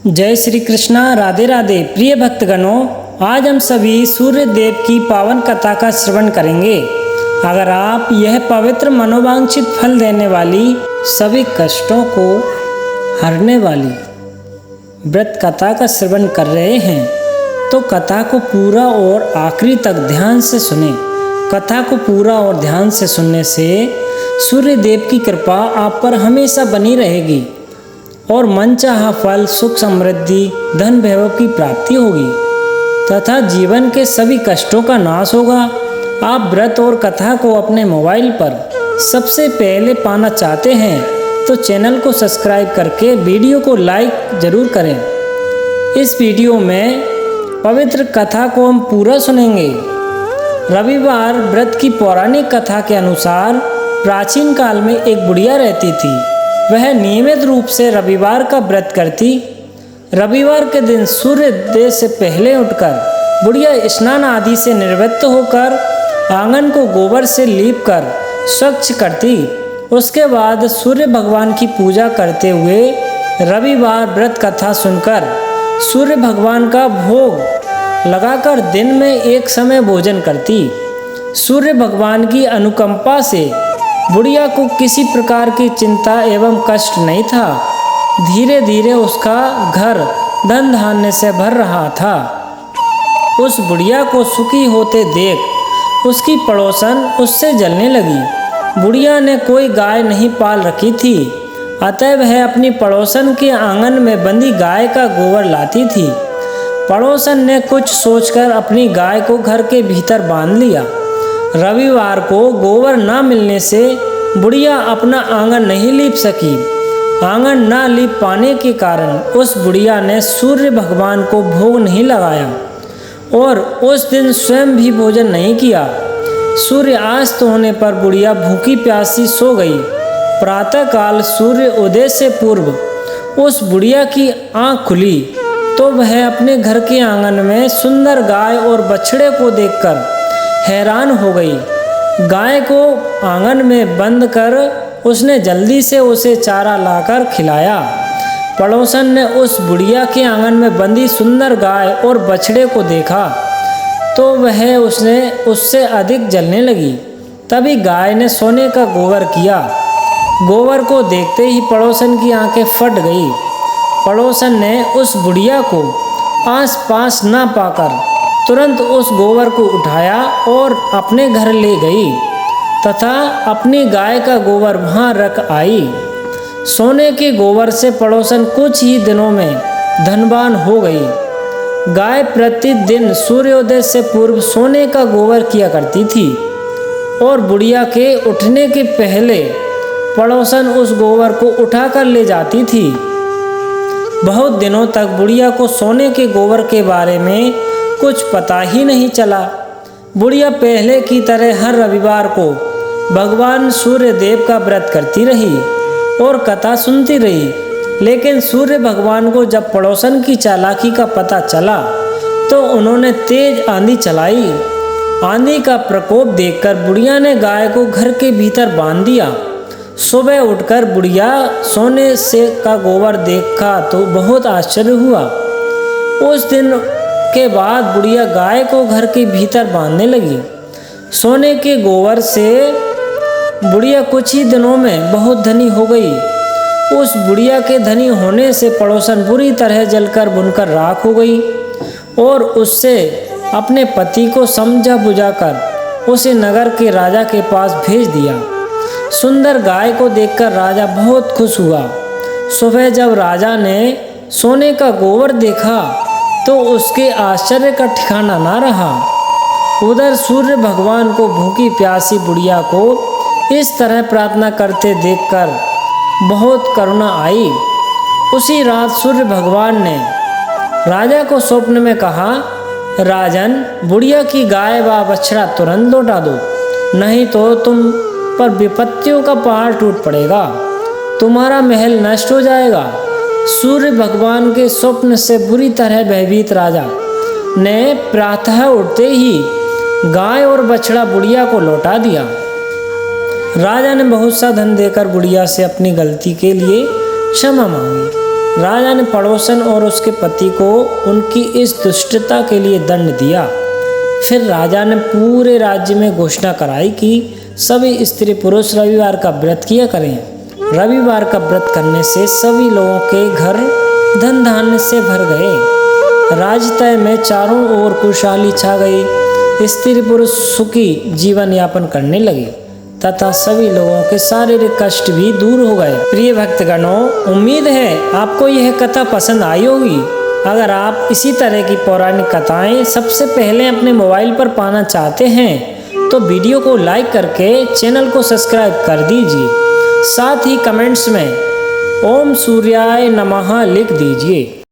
जय श्री कृष्णा। राधे राधे। प्रिय भक्तगणों, आज हम सभी सूर्य देव की पावन कथा का श्रवण करेंगे। अगर आप यह पवित्र मनोवांछित फल देने वाली, सभी कष्टों को हरने वाली व्रत कथा का श्रवण कर रहे हैं तो कथा को पूरा और आखिरी तक ध्यान से सुने। कथा को पूरा और ध्यान से सुनने से सूर्य देव की कृपा आप पर हमेशा बनी रहेगी और मनचाहा फल, सुख, समृद्धि, धन, वैभव की प्राप्ति होगी तथा जीवन के सभी कष्टों का नाश होगा। आप व्रत और कथा को अपने मोबाइल पर सबसे पहले पाना चाहते हैं तो चैनल को सब्सक्राइब करके वीडियो को लाइक जरूर करें। इस वीडियो में पवित्र कथा को हम पूरा सुनेंगे। रविवार व्रत की पौराणिक कथा के अनुसार प्राचीन काल में एक बुढ़िया रहती थी। वह नियमित रूप से रविवार का व्रत करती। रविवार के दिन सूर्योदय से पहले उठकर बुढ़िया स्नान आदि से निवृत्त होकर आंगन को गोबर से लीपकर स्वच्छ करती। उसके बाद सूर्य भगवान की पूजा करते हुए रविवार व्रत कथा सुनकर सूर्य भगवान का भोग लगाकर दिन में एक समय भोजन करती। सूर्य भगवान की अनुकंपा से बुढ़िया को किसी प्रकार की चिंता एवं कष्ट नहीं था। धीरे धीरे उसका घर धन धान्य से भर रहा था। उस बुढ़िया को सुखी होते देख उसकी पड़ोसन उससे जलने लगी। बुढ़िया ने कोई गाय नहीं पाल रखी थी, अतः वह अपनी पड़ोसन के आंगन में बंधी गाय का गोबर लाती थी। पड़ोसन ने कुछ सोचकर अपनी गाय को घर के भीतर बांध लिया। रविवार को गोबर न मिलने से बुढ़िया अपना आंगन नहीं लीप सकी। आंगन न लीप पाने के कारण उस बुढ़िया ने सूर्य भगवान को भोग नहीं लगाया और उस दिन स्वयं भी भोजन नहीं किया। सूर्यास्त होने पर बुढ़िया भूखी प्यासी सो गई। प्रातःकाल सूर्य उदय से पूर्व उस बुढ़िया की आंख खुली तो वह अपने घर के आंगन में सुंदर गाय और बछड़े को देखकर हैरान हो गई। गाय को आंगन में बंद कर उसने जल्दी से उसे चारा लाकर खिलाया। पड़ोसन ने उस बुढ़िया के आंगन में बंधी सुंदर गाय और बछड़े को देखा तो वह उससे अधिक जलने लगी। तभी गाय ने सोने का गोबर किया। गोबर को देखते ही पड़ोसन की आंखें फट गई। पड़ोसन ने उस बुढ़िया को आस पास न पाकर तुरंत उस गोबर को उठाया और अपने घर ले गई तथा अपनी गाय का गोबर वहां रख आई। सोने के गोबर से पड़ोसन कुछ ही दिनों में धनवान हो गई। गाय प्रतिदिन सूर्योदय से पूर्व सोने का गोबर किया करती थी और बुढ़िया के उठने के पहले पड़ोसन उस गोबर को उठाकर ले जाती थी। बहुत दिनों तक बुढ़िया को सोने के गोबर के बारे में कुछ पता ही नहीं चला। बुढ़िया पहले की तरह हर रविवार को भगवान सूर्य देव का व्रत करती रही और कथा सुनती रही। लेकिन सूर्य भगवान को जब पड़ोसन की चालाकी का पता चला तो उन्होंने तेज आंधी चलाई। आंधी का प्रकोप देखकर बुढ़िया ने गाय को घर के भीतर बांध दिया। सुबह उठकर बुढ़िया सोने से का गोबर देखा तो बहुत आश्चर्य हुआ। उस दिन के बाद बुढ़िया गाय को घर के भीतर बांधने लगी। सोने के गोबर से बुढ़िया कुछ ही दिनों में बहुत धनी हो गई। उस बुढ़िया के धनी होने से पड़ोसन बुरी तरह जलकर भुनकर राख हो गई और उससे अपने पति को समझा बुझाकर उसे नगर के राजा के पास भेज दिया। सुंदर गाय को देखकर राजा बहुत खुश हुआ। सुबह जब राजा ने सोने का गोबर देखा तो उसके आश्चर्य का ठिकाना ना रहा। उधर सूर्य भगवान को भूखी प्यासी बुढ़िया को इस तरह प्रार्थना करते देखकर बहुत करुणा आई। उसी रात सूर्य भगवान ने राजा को स्वप्न में कहा, राजन, बुढ़िया की गाय व बछड़ा तुरंत लौटा दो, नहीं तो तुम पर विपत्तियों का पहाड़ टूट पड़ेगा, तुम्हारा महल नष्ट हो जाएगा। सूर्य भगवान के स्वप्न से बुरी तरह भयभीत राजा ने प्रातः उठते ही गाय और बछड़ा बुढ़िया को लौटा दिया। राजा ने बहुत सा धन देकर बुढ़िया से अपनी गलती के लिए क्षमा मांगी। राजा ने पड़ोसन और उसके पति को उनकी इस दुष्टता के लिए दंड दिया। फिर राजा ने पूरे राज्य में घोषणा कराई कि सभी स्त्री पुरुष रविवार का व्रत किया करें। रविवार का व्रत करने से सभी लोगों के घर धन धान्य से भर गए। राजतय में चारों ओर खुशहाली छा गई। स्त्री पुरुष सुखी जीवन यापन करने लगे तथा सभी लोगों के शारीरिक कष्ट भी दूर हो गए। प्रिय भक्तगणों, उम्मीद है आपको यह कथा पसंद आई होगी। अगर आप इसी तरह की पौराणिक कथाएं सबसे पहले अपने मोबाइल पर पाना चाहते हैं तो वीडियो को लाइक करके चैनल को सब्सक्राइब कर दीजिए। साथ ही कमेंट्स में ओम सूर्याय नमः लिख दीजिए।